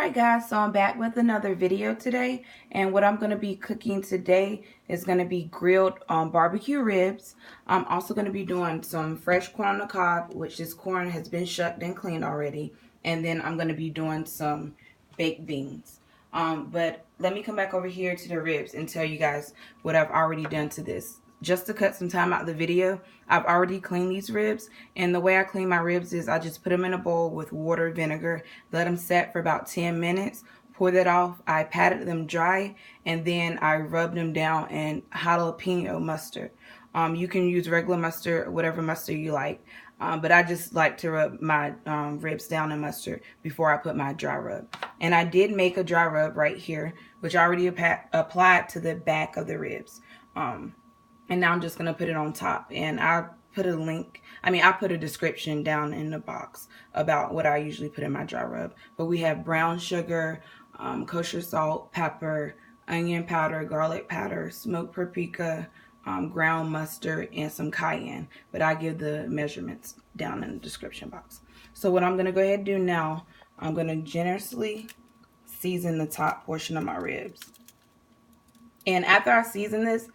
Alright guys, so I'm back with another video today, and what I'm going to be cooking today is going to be grilled barbecue ribs. I'm also going to be doing some fresh corn on the cob, which this corn has been shucked and cleaned already, and then I'm going to be doing some baked beans. But let me come back over here to the ribs and tell you guys what I've already done to this. Just to cut some time out of the video, I've already cleaned these ribs, and the way I clean my ribs is I just put them in a bowl with water, vinegar, let them set for about 10 minutes, pour that off, I patted them dry, and then I rubbed them down in jalapeno mustard. You can use regular mustard, whatever mustard you like, but I just like to rub my ribs down in mustard before I put my dry rub. And I did make a dry rub right here, which I already applied to the back of the ribs. And now I'm just going to put it on top, and I'll put a link, I put a description down in the box about what I usually put in my dry rub. But we have brown sugar, kosher salt, pepper, onion powder, garlic powder, smoked paprika, ground mustard, and some cayenne. But I give the measurements down in the description box. So what I'm going to go ahead and do now, I'm going to generously season the top portion of my ribs. And after I season this,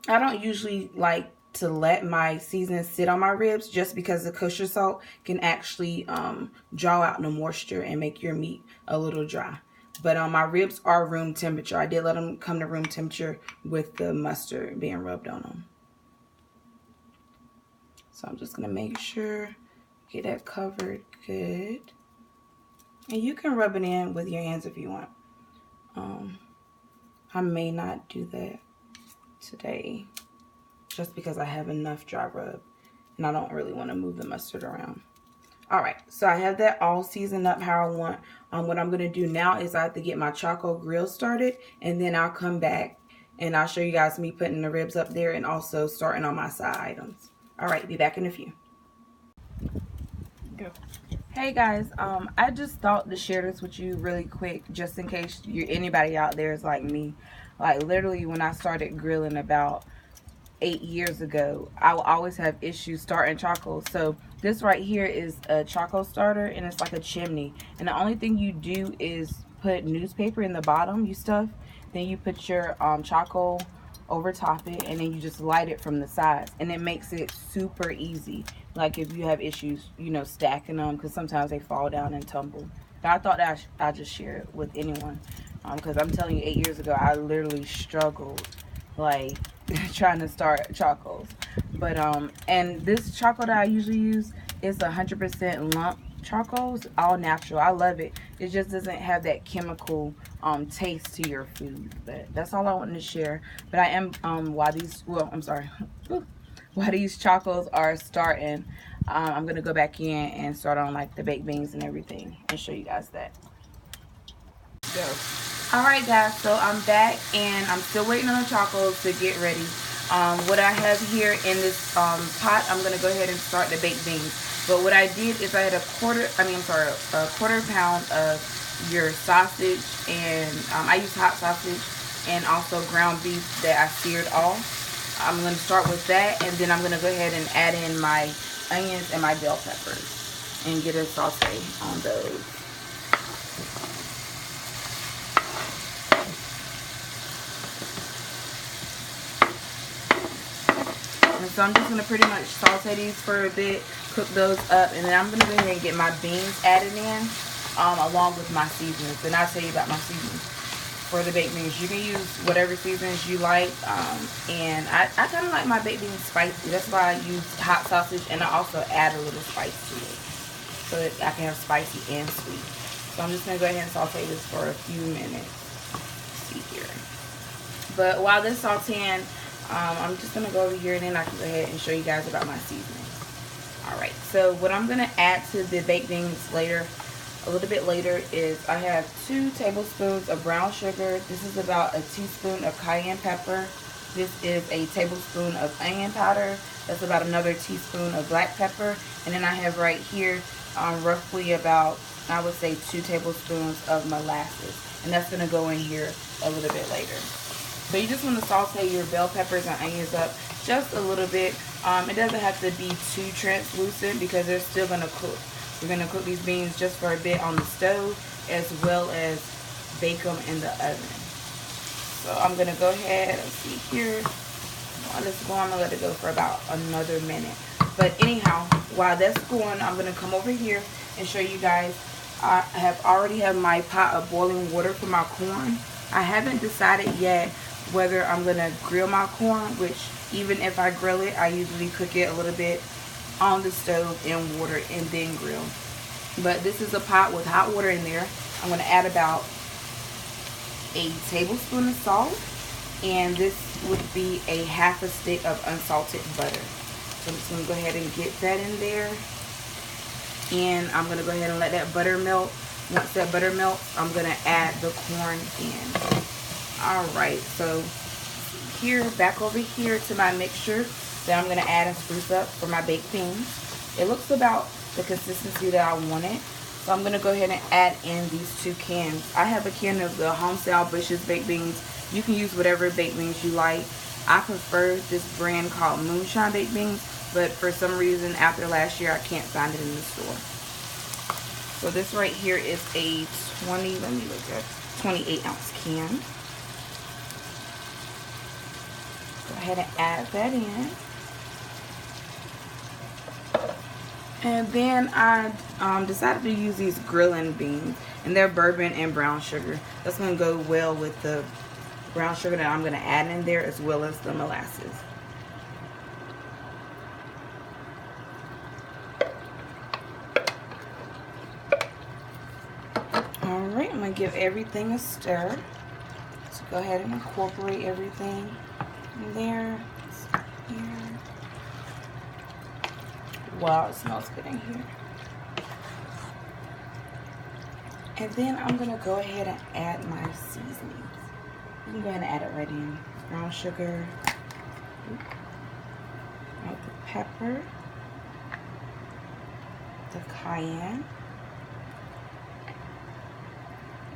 I don't usually like to let my seasoning sit on my ribs, just because the kosher salt can actually draw out the moisture and make your meat a little dry. But my ribs are room temperature. I did let them come to room temperature with the mustard being rubbed on them. So I'm just going to make sure, get that covered good. And you can rub it in with your hands if you want. I may not do that today, just because I have enough dry rub and I don't really want to move the mustard around. Alright, so I have that all seasoned up how I want. What I'm going to do now is I have to get my charcoal grill started, and then I'll come back and I'll show you guys me putting the ribs up there and also starting on my side items. Alright, be back in a few. Go. Hey guys, I just thought to share this with you really quick, just in case anybody out there is like me. Like literally when I started grilling about 8 years ago, I will always have issues starting charcoal. So this right here is a charcoal starter, and it's like a chimney. And the only thing you do is put newspaper in the bottom, you stuff. Then you put your charcoal over top it, and then you just light it from the sides. And it makes it super easy. Like if you have issues, you know, stacking them, because sometimes they fall down and tumble. But I thought that I'd just share it with anyone. Because I'm telling you, 8 years ago, I literally struggled, like, trying to start charcoals. But, and this charcoal that I usually use is 100% lump charcoals, all natural. I love it. It just doesn't have that chemical taste to your food. But that's all I wanted to share. But I am, while these charcoals are starting, I'm going to go back in and start on, like, the baked beans and everything and show you guys that. Go. Alright guys, so I'm back and I'm still waiting on the charcoals to get ready. What I have here in this pot, I'm going to go ahead and start the baked beans. But what I did is I had a quarter pound of your sausage, and I use hot sausage, and also ground beef that I seared off. I'm going to start with that, and then I'm going to go ahead and add in my onions and my bell peppers and get a saute on those. And so I'm just going to pretty much saute these for a bit, cook those up, and then I'm going to go ahead and get my beans added in along with my seasonings. And I'll tell you about my seasonings for the baked beans. You can use whatever seasonings you like, and I kind of like my baked beans spicy. That's why I use hot sausage, and I also add a little spice to it so that I can have spicy and sweet. So I'm just going to go ahead and saute this for a few minutes. Let's see here. But while this sauteing, I'm just going to go over here, and then I can go ahead and show you guys about my seasonings. Alright, so what I'm going to add to the baked beans later, a little bit later, is I have 2 tablespoons of brown sugar. This is about a teaspoon of cayenne pepper. This is a tablespoon of onion powder. That's about another teaspoon of black pepper. And then I have right here roughly about, I would say, 2 tablespoons of molasses. And that's going to go in here a little bit later. So you just want to saute your bell peppers and onions up just a little bit. It doesn't have to be too translucent because they're still going to cook. We're going to cook these beans just for a bit on the stove, as well as bake them in the oven. So I'm going to go ahead, let's see here. While it's going, I'm going to let it go for about another minute. But anyhow, while that's going, I'm going to come over here and show you guys. I have already have my pot of boiling water for my corn. I haven't decided yet whether I'm going to grill my corn, which even if I grill it, I usually cook it a little bit on the stove in water and then grill. But this is a pot with hot water in there. I'm going to add about a tablespoon of salt, and this would be a half a stick of unsalted butter. So I'm just going to go ahead and get that in there, and I'm going to go ahead and let that butter melt. Once that butter melts, I'm going to add the corn in. Alright, so here, back over here to my mixture that I'm going to add and spruce up for my baked beans. It looks about the consistency that I wanted. So I'm going to go ahead and add in these 2 cans. I have a can of the Homestyle Bush's baked beans. You can use whatever baked beans you like. I prefer this brand called Moonshine baked beans, but for some reason after last year I can't find it in the store. So this right here is a 28 ounce can. Go ahead and add that in. And then I decided to use these grilling beans, and they're bourbon and brown sugar. That's going to go well with the brown sugar that I'm going to add in there, as well as the molasses. Alright, I'm going to give everything a stir. So go ahead and incorporate everything in there. Here. Wow, it smells good in here. And then I'm going to go ahead and add my seasonings. You can go ahead and add it right in. Brown sugar. Add the pepper. The cayenne.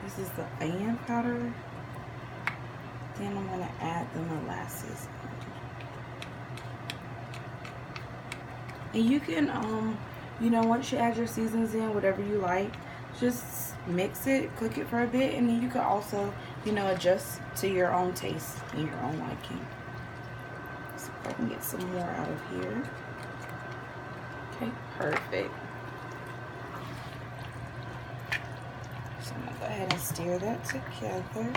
This is the cayenne powder. Then I'm going to add the molasses. And you can, you know, once you add your seasonings in, whatever you like, just mix it, cook it for a bit, and then you can also, you know, adjust to your own taste and your own liking. So if I can get some more out of here. Okay, perfect. So I'm going to go ahead and stir that together.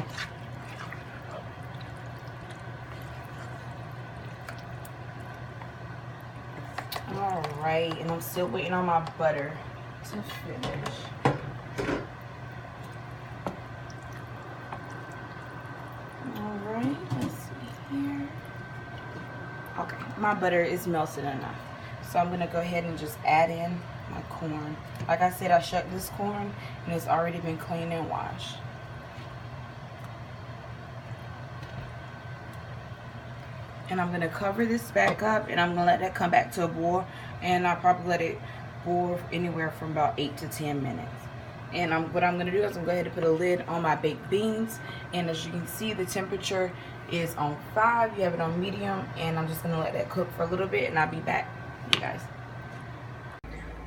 Alright, and I'm still waiting on my butter to finish. Alright, let's see here. Okay, my butter is melted enough. So I'm going to go ahead and just add in my corn. Like I said, I shucked this corn and it's already been cleaned and washed. And I'm going to cover this back up, and I'm going to let that come back to a boil, and I'll probably let it boil anywhere from about 8 to 10 minutes. And what I'm going to do is I'm going to go ahead and put a lid on my baked beans, and as you can see, the temperature is on 5. You have it on medium, and I'm just going to let that cook for a little bit, and I'll be back with you guys.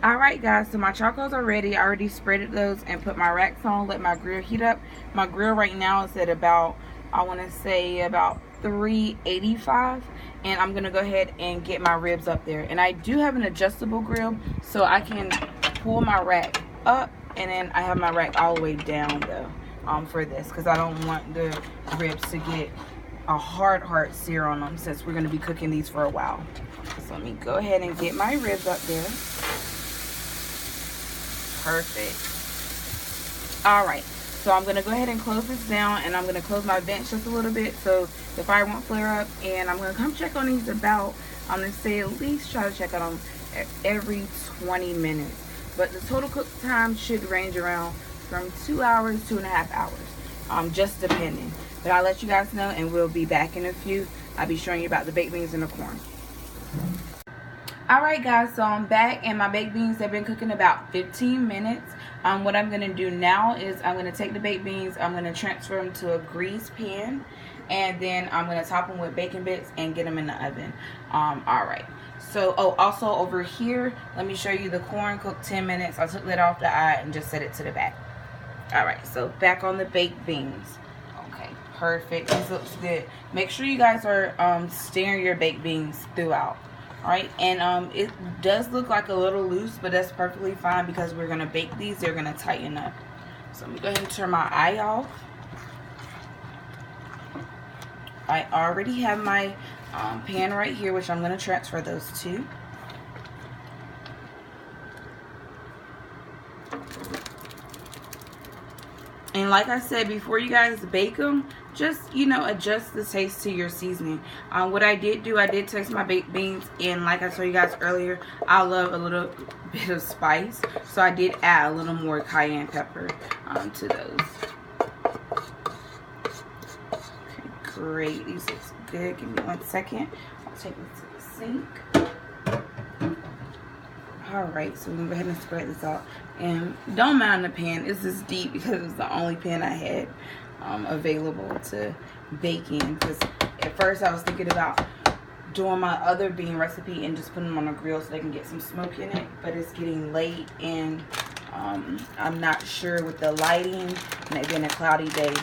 Alright guys, so my charcoals are ready. I already spreaded those and put my racks on, let my grill heat up. My grill right now is at about, I want to say about 385, and I'm gonna go ahead and get my ribs up there. And I do have an adjustable grill, so I can pull my rack up, and then I have my rack all the way down though, for this, because I don't want the ribs to get a hard sear on them, since we're gonna be cooking these for a while. So let me go ahead and get my ribs up there. Perfect. Alright, so I'm going to go ahead and close this down, and I'm going to close my vents just a little bit so the fire won't flare up. And I'm going to come check on these about, I'm going to say at least try to check on them every 20 minutes. But the total cook time should range around from 2 hours to 2.5 hours, just depending. But I'll let you guys know, and we'll be back in a few. I'll be showing you about the baked beans and the corn. Alright guys, so I'm back, and my baked beans have been cooking about 15 minutes. What I'm going to do now is I'm going to take the baked beans, I'm going to transfer them to a greased pan, and then I'm going to top them with bacon bits and get them in the oven. Alright, so also over here, let me show you the corn cooked 10 minutes. I took that off the eye and just set it to the back. All right, so back on the baked beans. Okay, perfect. This looks good. Make sure you guys are stirring your baked beans throughout. All right, and it does look like a little loose, but that's perfectly fine because we're gonna bake these. They're gonna tighten up. So let me go ahead and turn my eye off. I already have my pan right here, which I'm gonna transfer those to. And like I said, before you guys bake them, just, you know, adjust the taste to your seasoning. What I did do, I did taste my baked beans, and like I told you guys earlier, I love a little bit of spice. So I did add a little more cayenne pepper to those. Okay, great. These look good. Give me 1 second. I'll take this to the sink. Alright, so we're going to go ahead and spread this out. And don't mind the pan. It's this deep because it's the only pan I had available to bake in. Because at first I was thinking about doing my other bean recipe and just putting them on a grill so they can get some smoke in it. But it's getting late and I'm not sure with the lighting and it being a cloudy day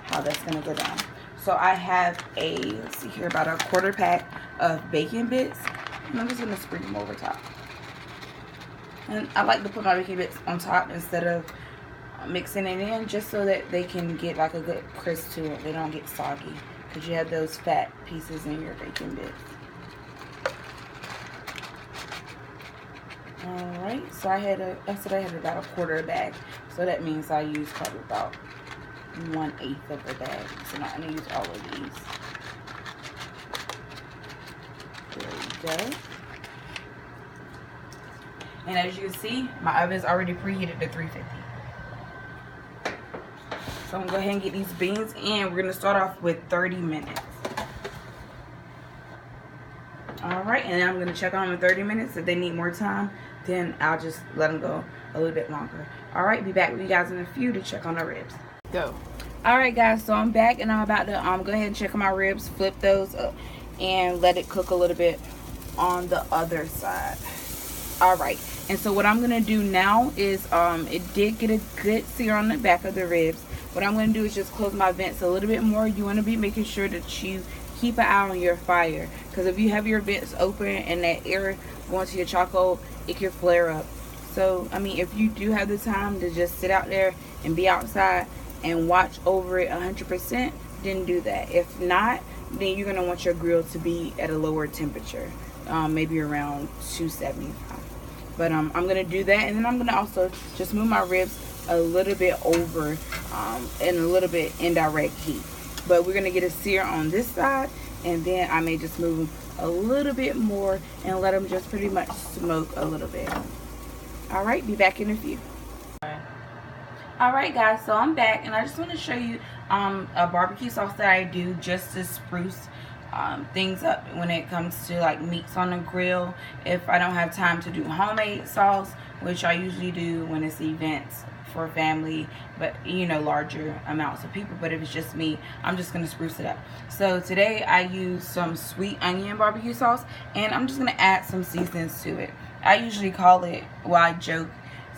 how that's going to go down. So I have let's see here, about a 1/4 pack of bacon bits. And I'm just going to sprinkle them over top. And I like to put my bacon bits on top instead of mixing it in, just so that they can get like a good crisp to it. They don't get soggy because you have those fat pieces in your bacon bits. Alright, so I said I had about a 1/4 bag. So that means I use probably about 1/8 of the bag. So now I'm going to use all of these. There we go. And as you can see, my oven is already preheated to 350. So I'm going to go ahead and get these beans in. We're going to start off with 30 minutes. Alright, and then I'm going to check on them in 30 minutes. If they need more time, then I'll just let them go a little bit longer. Alright, be back with you guys in a few to check on the ribs. Go. Alright guys, so I'm back and I'm about to go ahead and check on my ribs. Flip those up and let it cook a little bit on the other side. Alright, and so what I'm going to do now is, it did get a good sear on the back of the ribs. What I'm going to do is just close my vents a little bit more. You want to be making sure that you keep an eye on your fire. Because if you have your vents open and that air going to your charcoal, it can flare up. So, I mean, if you do have the time to just sit out there and be outside and watch over it 100%, then do that. If not, then you're going to want your grill to be at a lower temperature. Maybe around 275. But I'm going to do that, and then I'm going to also just move my ribs a little bit over in a little bit indirect heat. But we're going to get a sear on this side, and then I may just move them a little bit more and let them just pretty much smoke a little bit. Alright, be back in a few. Alright guys, so I'm back, and I just want to show you a barbecue sauce that I do just to spruce things up when it comes to like meats on the grill. If I don't have time to do homemade sauce, which I usually do when it's events for family, but you know, larger amounts of people. But if it's just me, I'm just gonna spruce it up. So today I use some sweet onion barbecue sauce, and I'm just gonna add some seasonings to it. I usually call it, well, I joke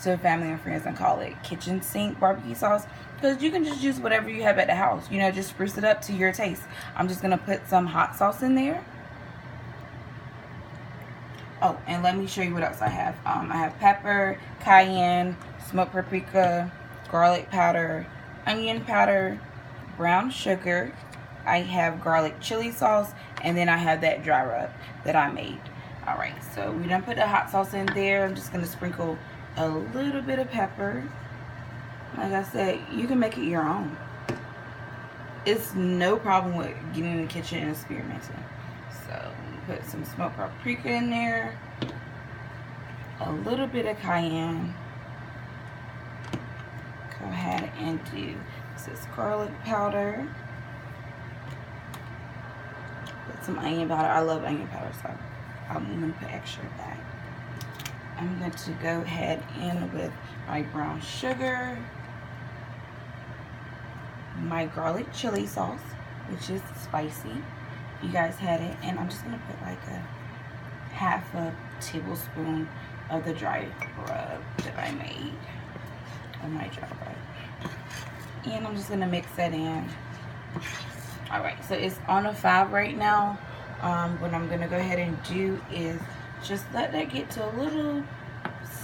to family and friends and call it kitchen sink barbecue sauce, because you can just use whatever you have at the house, you know, just spruce it up to your taste. I'm just gonna put some hot sauce in there. Oh, and let me show you what else I have. I have pepper, cayenne, smoked paprika, garlic powder, onion powder, brown sugar. I have garlic chili sauce, and then I have that dry rub that I made. Alright, so we done put the hot sauce in there. I'm just going to sprinkle a little bit of pepper. Like I said, you can make it your own. It's no problem with getting in the kitchen and experimenting. So, put some smoked paprika in there. A little bit of cayenne. Go ahead and do this garlic powder. Put some onion powder. I love onion powder, so I'm going to put extra of that. I'm going to go ahead in with my brown sugar, my garlic chili sauce, which is spicy. You guys had it. And I'm just going to put like a half a tablespoon of the dry rub that I made. Of my dry rub. And I'm just gonna mix that in. All right, so it's on a 5 right now. What I'm gonna go ahead and do is just let that get to a little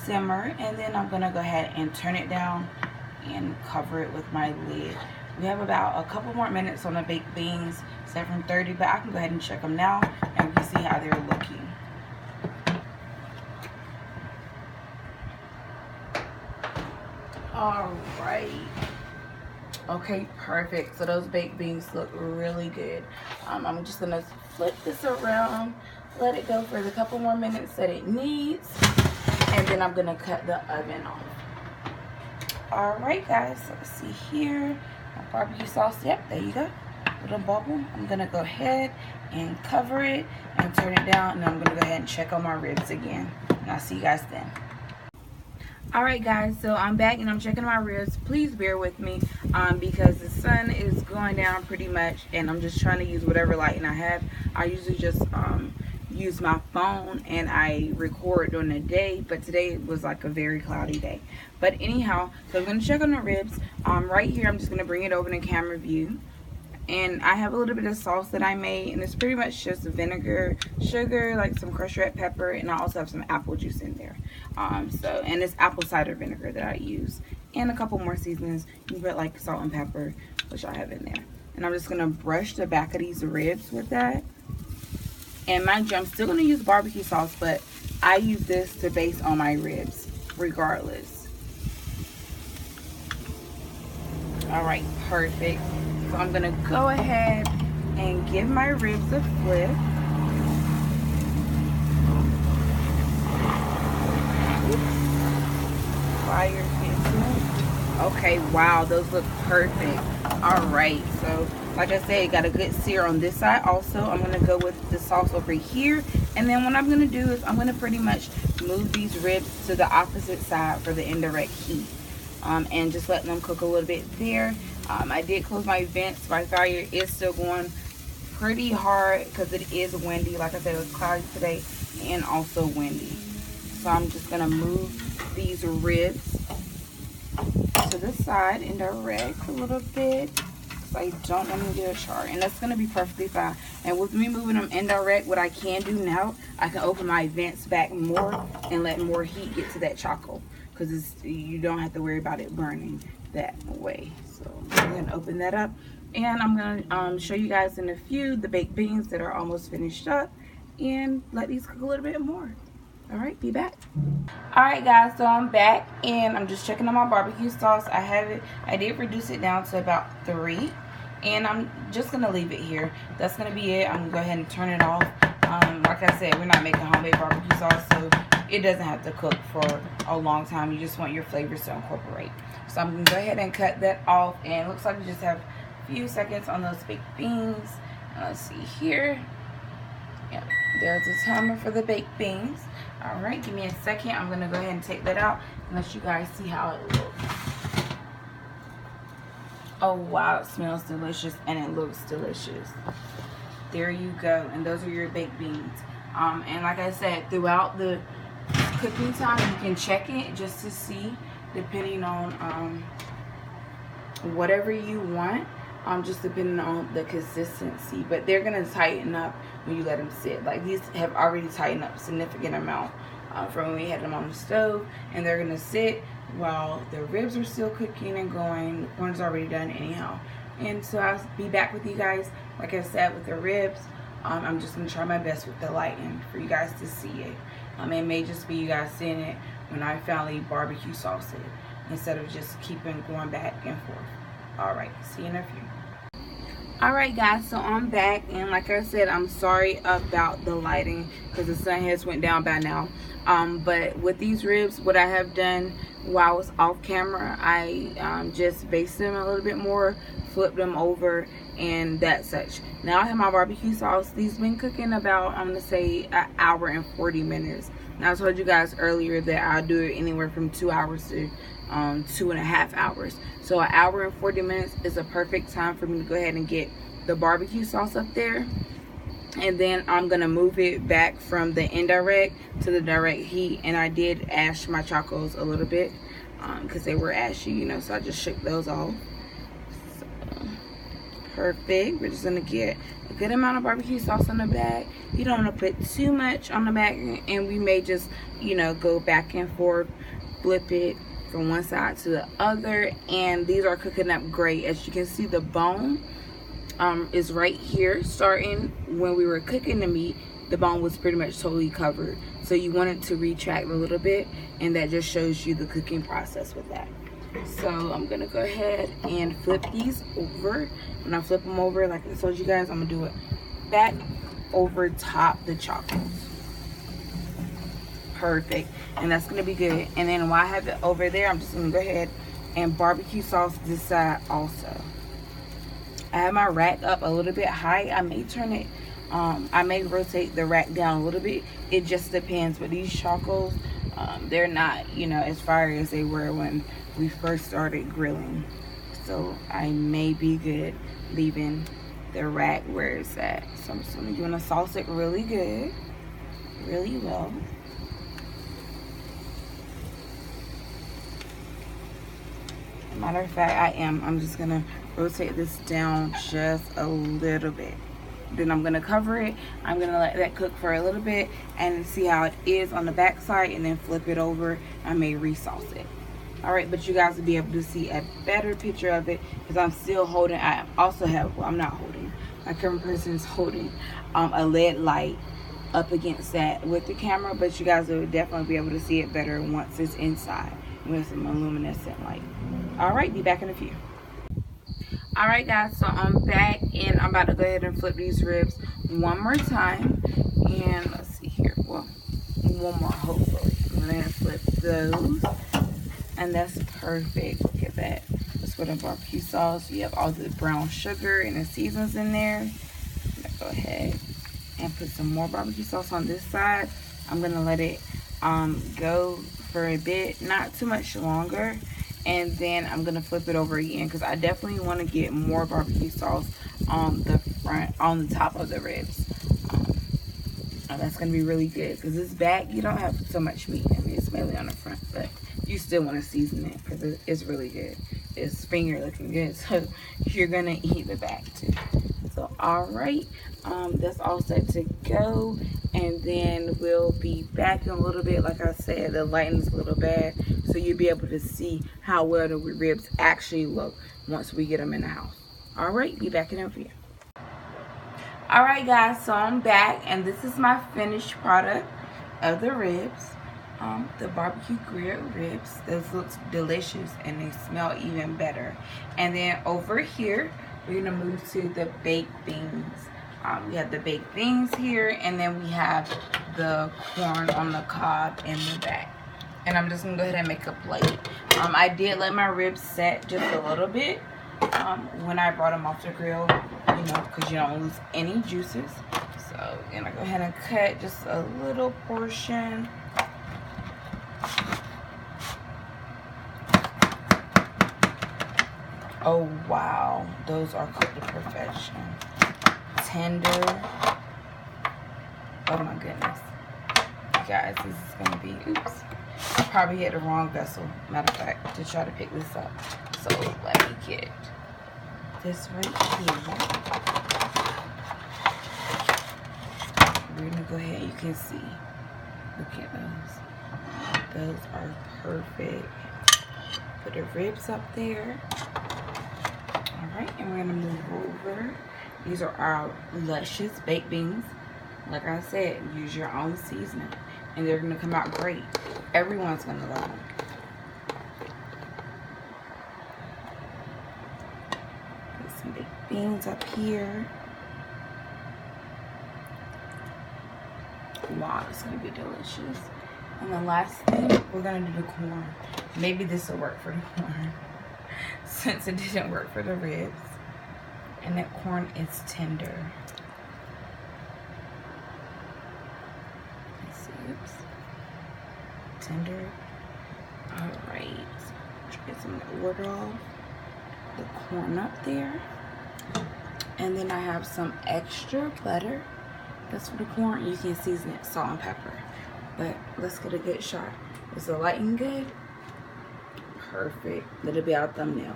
simmer, and then I'm gonna go ahead and turn it down and cover it with my lid. We have about a couple more minutes on the baked beans, set from 30, but I can go ahead and check them now and we can see how they're looking. All right. Okay, perfect. So those baked beans look really good. I'm just gonna flip this around, let it go for the couple more minutes that it needs, and then I'm gonna cut the oven off. All right, guys, so let's see here. My barbecue sauce, yep, there you go. Little bubble. I'm gonna go ahead and cover it and turn it down, and I'm gonna go ahead and check on my ribs again. And I'll see you guys then. Alright guys, so I'm back and I'm checking my ribs. Please bear with me because the sun is going down pretty much, and I'm just trying to use whatever lighting I have. I usually just use my phone and I record during the day, but today was like a very cloudy day. But anyhow, so I'm going to check on the ribs. Right here, I'm just going to bring it over to camera view. And I have a little bit of sauce that I made, and it's pretty much just vinegar, sugar, like some crushed red pepper, and I also have some apple juice in there. And it's apple cider vinegar that I use, and a couple more seasonings. You can put like salt and pepper, which I have in there. And I'm just gonna brush the back of these ribs with that. And mind you, I'm still gonna use barbecue sauce, but I use this to base on my ribs, regardless. All right, perfect. So I'm gonna go ahead and give my ribs a flip. Fire into. Okay, wow, those look perfect. All right, so like I said, got a good sear on this side. Also, I'm gonna go with the sauce over here, and then what I'm gonna do is I'm gonna pretty much move these ribs to the opposite side for the indirect heat, and just let them cook a little bit there. I did close my vents. My fire is still going pretty hard because it is windy. Like I said, it was cloudy today and also windy. So I'm just going to move these ribs to the side indirect a little bit because I don't want to get a char. And that's going to be perfectly fine. And with me moving them indirect, what I can do now, I can open my vents back more and let more heat get to that charcoal, because you don't have to worry about it burning that way. So I'm going to open that up, and I'm going to show you guys in a few the baked beans that are almost finished up, and let these cook a little bit more. All right, be back. All right, guys, so I'm back, and I'm just checking on my barbecue sauce. I did reduce it down to about 3, and I'm just going to leave it here. That's going to be it. I'm going to go ahead and turn it off. Like I said, we're not making homemade barbecue sauce, so it doesn't have to cook for a long time. You just want your flavors to incorporate. So I'm going to go ahead and cut that off, and it looks like we just have a few seconds on those baked beans. Let's see here. Yep, there's a timer for the baked beans. All right, give me a second. I'm going to go ahead and take that out and let you guys see how it looks. Oh, wow, it smells delicious, and it looks delicious. There you go, and those are your baked beans. And like I said, throughout the cooking time, you can check it just to see, depending on whatever you want, just depending on the consistency. But they're gonna tighten up when you let them sit. Like, these have already tightened up a significant amount from when we had them on the stove, and they're gonna sit while the ribs are still cooking and going. The corn's already done anyhow. And so I'll be back with you guys, like I said, with the ribs. I'm just going to try my best with the lighting for you guys to see it. It may just be you guys seeing it when I finally barbecue sauce it, instead of just keeping going back and forth. Alright, see you in a few. Alright guys, so I'm back, and like I said, I'm sorry about the lighting because the sun has went down by now. But with these ribs, what I have done while I was off camera, I just basted them a little bit more, flipped them over, and that such. Now I have my barbecue sauce. These been cooking about, I'm gonna say, an hour and 40 minutes. Now I told you guys earlier that I'll do it anywhere from 2 hours to 2.5 hours. So an hour and 40 minutes is a perfect time for me to go ahead and get the barbecue sauce up there. And then I'm gonna move it back from the indirect to the direct heat. And I did ash my chocos a little bit because they were ashy, you know, so I just shook those off. perfect. We're just gonna get a good amount of barbecue sauce on the back. You don't want to put too much on the back, and we may just, you know, go back and forth, flip it from one side to the other. And these are cooking up great. As you can see, the bone is right here. Starting when we were cooking the meat, the bone was pretty much totally covered, so you want it to retract a little bit, and that just shows you the cooking process with that. So I'm gonna go ahead and flip these over. When I flip them over, like I told you guys, I'm gonna do it back over top the chocolates. Perfect. And that's gonna be good. And then while I have it over there, I'm just gonna go ahead and barbecue sauce this side also. I have my rack up a little bit high. I may turn it, I may rotate the rack down a little bit. It just depends. But these chocos, they're not, you know, as fire as they were when we first started grilling. So I may be good leaving the rack where it's at. So I'm just gonna sauce it really good, really well. Matter of fact, I'm just gonna rotate this down just a little bit. Then I'm gonna cover it. I'm gonna let that cook for a little bit and see how it is on the back side, and then flip it over. I may resauce it. All right, but you guys will be able to see a better picture of it because I'm still holding. I also have, well, I'm not holding, my camera person is holding a LED light up against that with the camera, but you guys will definitely be able to see it better once it's inside with some luminescent light. All right, be back in a few. All right, guys, so I'm back, and I'm about to go ahead and flip these ribs one more time. And let's see here, well, one more hopefully. I'm gonna flip those, and that's perfect. Look at that. That's with the barbecue sauce. You have all the brown sugar and the seasons in there. I'm gonna go ahead and put some more barbecue sauce on this side. I'm gonna let it go for a bit, not too much longer, and then I'm gonna flip it over again because I definitely want to get more barbecue sauce on the front, on the top of the ribs. And that's gonna be really good because this back, you don't have so much meat. I mean, it's mainly on the front, but you still want to season it because it's really good. It's finger looking good, so you're gonna eat the back too. So all right, that's all set to go, and then we'll be back in a little bit. Like I said, the lighting is a little bad, so you'll be able to see how well the ribs actually look once we get them in the house. All right, be back in a few. All right, guys, so I'm back, and this is my finished product of the ribs, the barbecue grilled ribs. Those look delicious, and they smell even better. And then over here, we're gonna move to the baked beans. We have the baked beans here, and then we have the corn on the cob in the back. And I'm just gonna go ahead and make a plate. I did let my ribs set just a little bit when I brought them off the grill, you know, because you don't lose any juices. So I'm gonna go ahead and cut just a little portion. Oh wow, those are cooked to perfection. Tender. Oh my goodness. Guys, this is gonna be, oops, I probably hit the wrong vessel, matter of fact, to try to pick this up. So let me get this right here. We're gonna go ahead, you can see, look at those. Those are perfect. Put the ribs up there. All right, and we're gonna move over. These are our luscious baked beans. Like I said, use your own seasoning, and they're gonna come out great. Everyone's gonna love them. Put some baked beans up here. Wow, it's gonna be delicious. And the last thing, we're gonna do the corn. Maybe this will work for the corn, since it didn't work for the ribs. And that corn is tender. Let's see, oops. Tender. All right, get some water off the corn up there. And then I have some extra butter. That's for the corn. You can season it, salt and pepper. But let's get a good shot. Is the lighting good? Perfect. That'll be our thumbnail.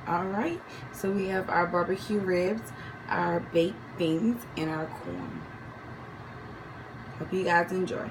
Alright, so we have our barbecue ribs, our baked beans, and our corn. Hope you guys enjoy.